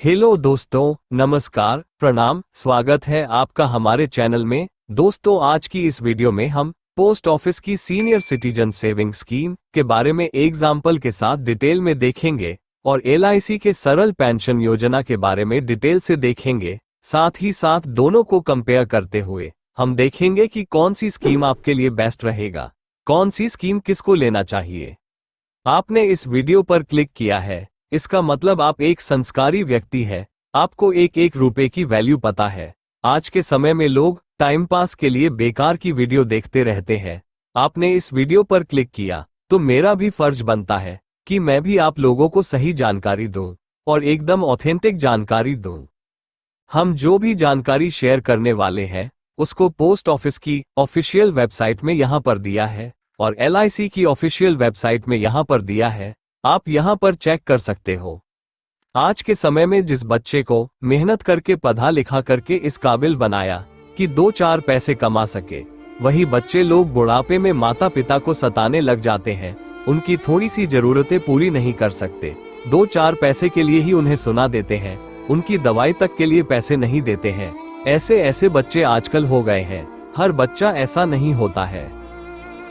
Hello दोस्तों, नमस्कार, प्रणाम, स्वागत है आपका हमारे चैनल में। दोस्तों, आज की इस वीडियो में हम पोस्ट ऑफिस की सीनियर सिटीजन सेविंग स्कीम के बारे में एग्जाम्पल के साथ डिटेल में देखेंगे और LIC के सरल पेंशन योजना के बारे में डिटेल से देखेंगे। साथ ही साथ दोनों को कंपेयर करते हुए हम देखेंगे कि कौन सी स्कीम आपके लिए बेस्ट रहेगा, कौन सी स्कीम किसको लेना चाहिए। आपने इस वीडियो पर क्लिक किया है, इसका मतलब आप एक संस्कारी व्यक्ति है, आपको एक एक रुपए की वैल्यू पता है। आज के समय में लोग टाइम पास के लिए बेकार की वीडियो देखते रहते हैं। आपने इस वीडियो पर क्लिक किया तो मेरा भी फर्ज बनता है कि मैं भी आप लोगों को सही जानकारी दूं और एकदम ऑथेंटिक जानकारी दूं। हम जो भी जानकारी शेयर करने वाले हैं उसको पोस्ट ऑफिस की ऑफिशियल वेबसाइट में यहां पर दिया है और LIC की ऑफिशियल वेबसाइट में यहां पर दिया है। आप यहां पर चेक कर सकते हो। आज के समय में जिस बच्चे को मेहनत करके पढ़ा लिखा करके इस काबिल बनाया कि 2-4 पैसे कमा सके, वही बच्चे लोग बुढ़ापे में माता पिता को सताने लग जाते हैं, उनकी थोड़ी सी जरूरतें पूरी नहीं कर सकते, 2-4 पैसे के लिए ही उन्हें सुना देते हैं, उनकी दवाई तक के लिए पैसे नहीं देते हैं। ऐसे ऐसे बच्चे आजकल हो गए हैं। हर बच्चा ऐसा नहीं होता है,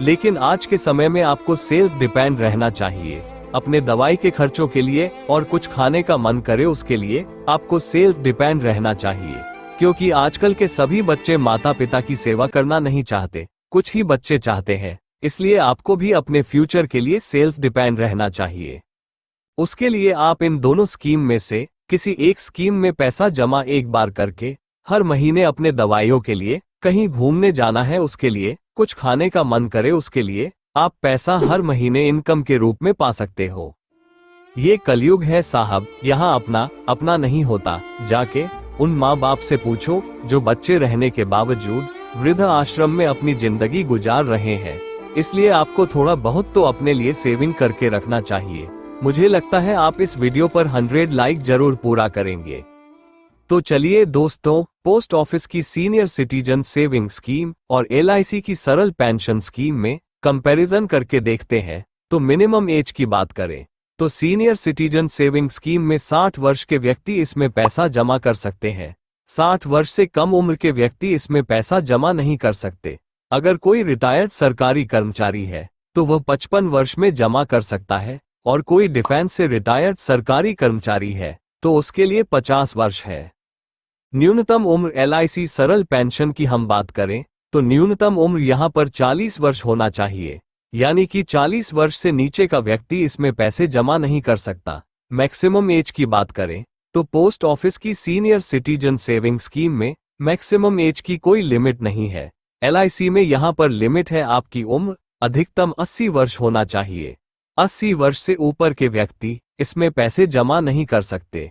लेकिन आज के समय में आपको सेल्फ डिपेंड रहना चाहिए। अपने दवाई के खर्चों के लिए और कुछ खाने का मन करे उसके लिए आपको सेल्फ डिपेंड रहना चाहिए, क्योंकि आजकल के सभी बच्चे माता पिता की सेवा करना नहीं चाहते, कुछ ही बच्चे चाहते हैं। इसलिए आपको भी अपने फ्यूचर के लिए सेल्फ डिपेंड रहना चाहिए। उसके लिए आप इन दोनों स्कीम में से किसी एक स्कीम में पैसा जमा एक बार करके हर महीने अपने दवाइयों के लिए, कहीं घूमने जाना है उसके लिए, कुछ खाने का मन करे उसके लिए आप पैसा हर महीने इनकम के रूप में पा सकते हो। ये कलयुग है साहब, यहाँ अपना अपना नहीं होता। जाके उन माँ बाप से पूछो जो बच्चे रहने के बावजूद वृद्ध आश्रम में अपनी जिंदगी गुजार रहे हैं। इसलिए आपको थोड़ा बहुत तो अपने लिए सेविंग करके रखना चाहिए। मुझे लगता है आप इस वीडियो पर 100 लाइक जरूर पूरा करेंगे। तो चलिए दोस्तों, पोस्ट ऑफिस की सीनियर सिटीजन सेविंग स्कीम और LIC की सरल पेंशन स्कीम में कंपैरिजन करके देखते हैं। तो मिनिमम एज की बात करें तो सीनियर सिटीजन सेविंग स्कीम में 60 वर्ष के व्यक्ति इसमें पैसा जमा कर सकते हैं। 60 वर्ष से कम उम्र के व्यक्ति इसमें पैसा जमा नहीं कर सकते। अगर कोई रिटायर्ड सरकारी कर्मचारी है तो वह 55 वर्ष में जमा कर सकता है, और कोई डिफेंस से रिटायर्ड सरकारी कर्मचारी है तो उसके लिए 50 वर्ष है। न्यूनतम उम्र LIC सरल पेंशन की हम बात करें तो न्यूनतम उम्र यहाँ पर 40 वर्ष होना चाहिए, यानी कि 40 वर्ष से नीचे का व्यक्ति इसमें पैसे जमा नहीं कर सकता। मैक्सिमम एज की बात करें तो पोस्ट ऑफिस की सीनियर सिटीजन सेविंग स्कीम में मैक्सिमम एज की कोई लिमिट नहीं है। LIC में यहाँ पर लिमिट है आपकी उम्र अधिकतम 80 वर्ष होना चाहिए। 80 वर्ष से ऊपर के व्यक्ति इसमें पैसे जमा नहीं कर सकते।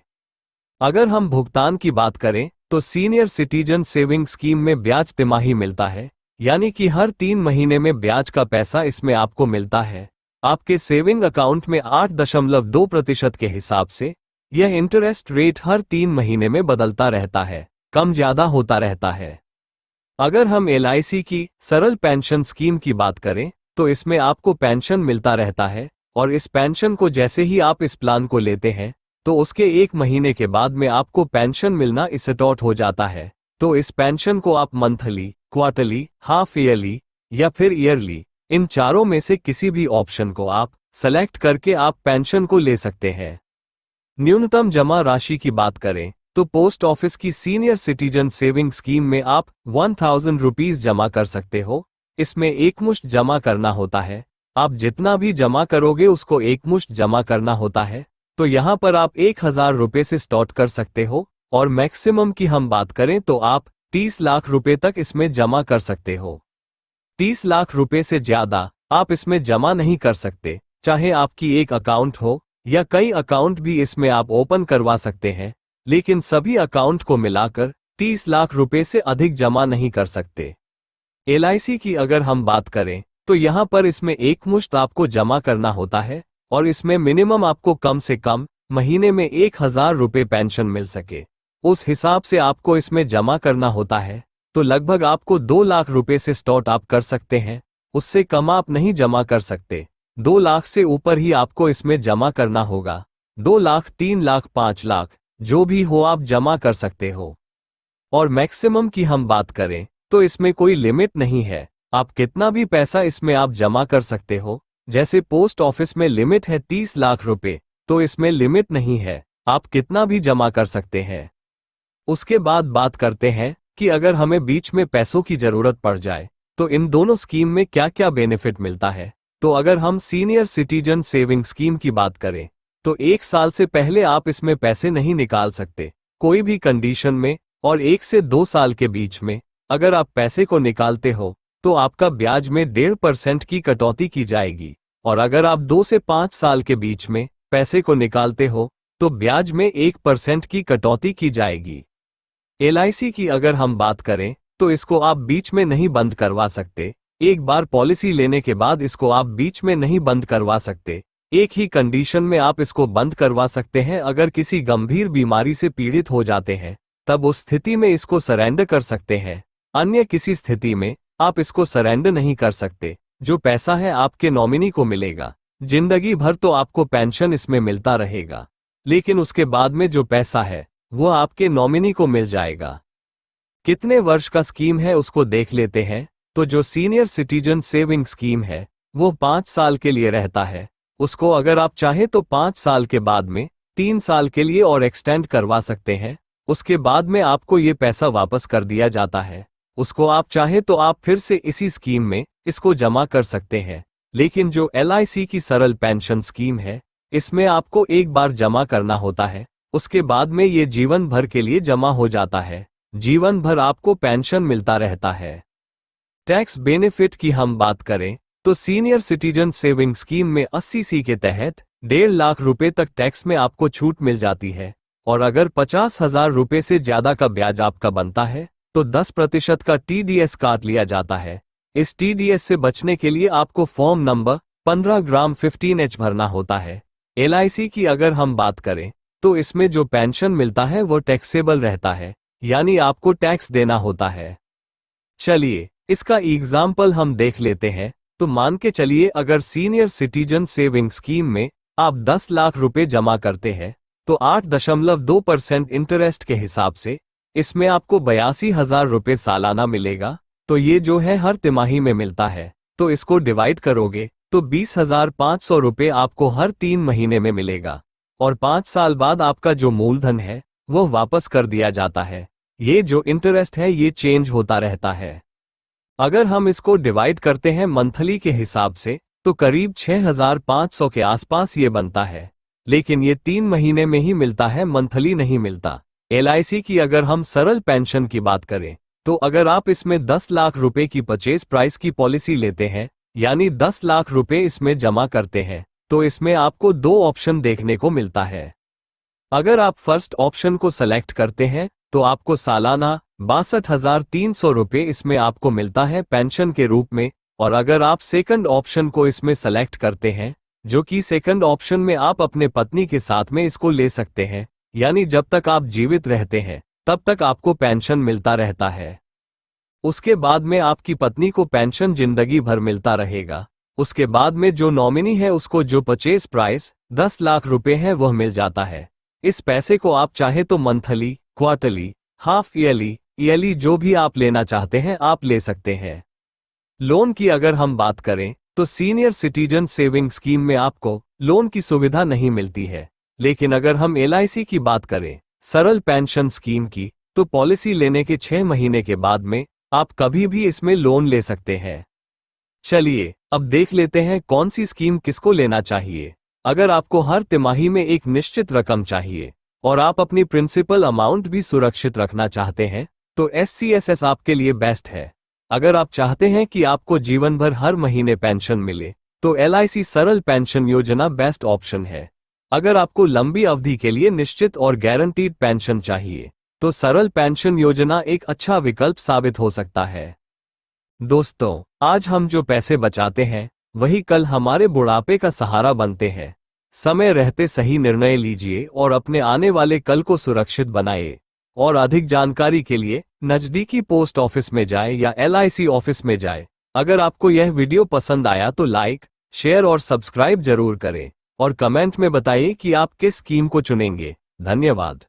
अगर हम भुगतान की बात करें तो सीनियर सिटीजन सेविंग स्कीम में ब्याज तिमाही मिलता है, यानी कि हर 3 महीने में ब्याज का पैसा इसमें आपको मिलता है। आपके सेविंग अकाउंट में 8.2% के हिसाब से यह इंटरेस्ट रेट हर 3 महीने में बदलता रहता है, कम ज्यादा होता रहता है। अगर हम LIC की सरल पेंशन स्कीम की बात करें तो इसमें आपको पेंशन मिलता रहता है, और इस पेंशन को जैसे ही आप इस प्लान को लेते हैं तो उसके 1 महीने के बाद में आपको पेंशन मिलना स्टार्ट हो जाता है। तो इस पेंशन को आप मंथली, क्वार्टरली, हाफ ईयरली या फिर ईयरली, इन चारों में से किसी भी ऑप्शन को आप सेलेक्ट करके आप पेंशन को ले सकते हैं। न्यूनतम जमा राशि की बात करें तो पोस्ट ऑफिस की सीनियर सिटीजन सेविंग स्कीम में आप 1000 रुपीज जमा कर सकते हो। इसमें एकमुश्त जमा करना होता है। आप जितना भी जमा करोगे उसको एकमुश्त जमा करना होता है। तो यहाँ पर आप 1000 रुपए से स्टार्ट कर सकते हो, और मैक्सिमम की हम बात करें तो आप 30 लाख रुपए तक इसमें जमा कर सकते हो। 30 लाख रुपए से ज्यादा आप इसमें जमा नहीं कर सकते। चाहे आपकी एक अकाउंट हो या कई अकाउंट भी इसमें आप ओपन करवा सकते हैं, लेकिन सभी अकाउंट को मिलाकर 30 लाख रुपए से अधिक जमा नहीं कर सकते। LIC की अगर हम बात करें तो यहाँ पर इसमें एकमुश्त आपको जमा करना होता है, और इसमें मिनिमम आपको कम से कम महीने में 1000 रुपए पेंशन मिल सके, उस हिसाब से आपको इसमें जमा करना होता है। तो लगभग आपको 2 लाख रुपए से स्टार्ट आप कर सकते हैं, उससे कम आप नहीं जमा कर सकते। 2 लाख से ऊपर ही आपको इसमें जमा करना होगा। 2 लाख, 3 लाख, 5 लाख जो भी हो आप जमा कर सकते हो। और मैक्सिमम की हम बात करें तो इसमें कोई लिमिट नहीं है, आप कितना भी पैसा इसमें आप जमा कर सकते हो। जैसे पोस्ट ऑफिस में लिमिट है 30 लाख रुपए, तो इसमें लिमिट नहीं है, आप कितना भी जमा कर सकते हैं। उसके बाद बात करते हैं कि अगर हमें बीच में पैसों की जरूरत पड़ जाए तो इन दोनों स्कीम में क्या क्या बेनिफिट मिलता है। तो अगर हम सीनियर सिटीजन सेविंग स्कीम की बात करें तो 1 साल से पहले आप इसमें पैसे नहीं निकाल सकते कोई भी कंडीशन में, और 1 से 2 साल के बीच में अगर आप पैसे को निकालते हो तो आपका ब्याज में 1.5% की कटौती की जाएगी। और अगर आप 2 से 5 साल के बीच में पैसे को निकालते हो तो ब्याज में 1% की कटौती की जाएगी। LIC की अगर हम बात करें तो इसको आप बीच में नहीं बंद करवा सकते, एक बार पॉलिसी लेने के बाद इसको आप बीच में नहीं बंद करवा सकते। एक ही कंडीशन में आप इसको बंद करवा सकते हैं, अगर किसी गंभीर बीमारी से पीड़ित हो जाते हैं तब उस स्थिति में इसको सरेंडर कर सकते हैं। अन्य किसी स्थिति में आप इसको सरेंडर नहीं कर सकते। जो पैसा है आपके नॉमिनी को मिलेगा, जिंदगी भर तो आपको पेंशन इसमें मिलता रहेगा, लेकिन उसके बाद में जो पैसा है वो आपके नॉमिनी को मिल जाएगा। कितने वर्ष का स्कीम है उसको देख लेते हैं। तो जो सीनियर सिटीजन सेविंग स्कीम है वो 5 साल के लिए रहता है। उसको अगर आप चाहे तो 5 साल के बाद में 3 साल के लिए और एक्सटेंड करवा सकते हैं। उसके बाद में आपको ये पैसा वापस कर दिया जाता है। उसको आप चाहे तो आप फिर से इसी स्कीम में इसको जमा कर सकते हैं। लेकिन जो LIC की सरल पेंशन स्कीम है इसमें आपको एक बार जमा करना होता है, उसके बाद में ये जीवन भर के लिए जमा हो जाता है, जीवन भर आपको पेंशन मिलता रहता है। टैक्स बेनिफिट की हम बात करें तो सीनियर सिटीजन सेविंग स्कीम में 80C के तहत 1.5 लाख रुपए तक टैक्स में आपको छूट मिल जाती है। और अगर 50,000 रुपए से ज्यादा का ब्याज आपका बनता है तो 10% का TDS काट लिया जाता है। इस TDS से बचने के लिए आपको फॉर्म नंबर 15G15H भरना होता है। LIC की अगर हम बात करें तो इसमें जो पेंशन मिलता है वो टैक्सेबल रहता है, यानी आपको टैक्स देना होता है। चलिए इसका एग्जाम्पल हम देख लेते हैं। तो मान के चलिए अगर सीनियर सिटीजन सेविंग स्कीम में आप 10 लाख रुपए जमा करते हैं तो 8.2% इंटरेस्ट के हिसाब से इसमें आपको 82,000 रुपए सालाना मिलेगा। तो ये जो है हर तिमाही में मिलता है, तो इसको डिवाइड करोगे तो 20,500 रुपए आपको हर 3 महीने में मिलेगा। और 5 साल बाद आपका जो मूलधन है वो वापस कर दिया जाता है। ये जो इंटरेस्ट है ये चेंज होता रहता है। अगर हम इसको डिवाइड करते हैं मंथली के हिसाब से तो करीब 6,500 के आसपास ये बनता है, लेकिन ये 3 महीने में ही मिलता है, मंथली नहीं मिलता। LIC की अगर हम सरल पेंशन की बात करें तो अगर आप इसमें 10 लाख रुपए की परचेज प्राइस की पॉलिसी लेते हैं, यानी 10 लाख रुपए इसमें जमा करते हैं, तो इसमें आपको 2 ऑप्शन देखने को मिलता है। अगर आप फर्स्ट ऑप्शन को सेलेक्ट करते हैं तो आपको सालाना 62,300 रुपए इसमें आपको मिलता है पेंशन के रूप में। और अगर आप सेकंड ऑप्शन को इसमें सेलेक्ट करते हैं, जो कि सेकंड ऑप्शन में आप अपने पत्नी के साथ में इसको ले सकते हैं, यानी जब तक आप जीवित रहते हैं तब तक आपको पेंशन मिलता रहता है। उसके बाद में आपकी पत्नी को पेंशन जिंदगी भर मिलता रहेगा। उसके बाद में जो नॉमिनी है उसको जो परचेज प्राइस 10 लाख रुपए है वह मिल जाता है। इस पैसे को आप चाहे तो मंथली, क्वार्टरली, हाफ ईयरली जो भी आप लेना चाहते हैं आप ले सकते हैं। लोन की अगर हम बात करें तो सीनियर सिटीजन सेविंग स्कीम में आपको लोन की सुविधा नहीं मिलती है, लेकिन अगर हम LIC की बात करें सरल पेंशन स्कीम की, तो पॉलिसी लेने के 6 महीने के बाद में आप कभी भी इसमें लोन ले सकते हैं। चलिए अब देख लेते हैं कौन सी स्कीम किसको लेना चाहिए। अगर आपको हर तिमाही में एक निश्चित रकम चाहिए और आप अपनी प्रिंसिपल अमाउंट भी सुरक्षित रखना चाहते हैं तो SCSS आपके लिए बेस्ट है। अगर आप चाहते हैं कि आपको जीवन भर हर महीने पेंशन मिले तो LIC सरल पेंशन योजना बेस्ट ऑप्शन है। अगर आपको लंबी अवधि के लिए निश्चित और गारंटीड पेंशन चाहिए तो सरल पेंशन योजना एक अच्छा विकल्प साबित हो सकता है। दोस्तों, आज हम जो पैसे बचाते हैं वही कल हमारे बुढ़ापे का सहारा बनते हैं। समय रहते सही निर्णय लीजिए और अपने आने वाले कल को सुरक्षित बनाइए। और अधिक जानकारी के लिए नजदीकी पोस्ट ऑफिस में जाएं या LIC ऑफिस में जाएं। अगर आपको यह वीडियो पसंद आया तो लाइक, शेयर और सब्सक्राइब जरूर करें और कमेंट में बताइए कि आप किस स्कीम को चुनेंगे। धन्यवाद।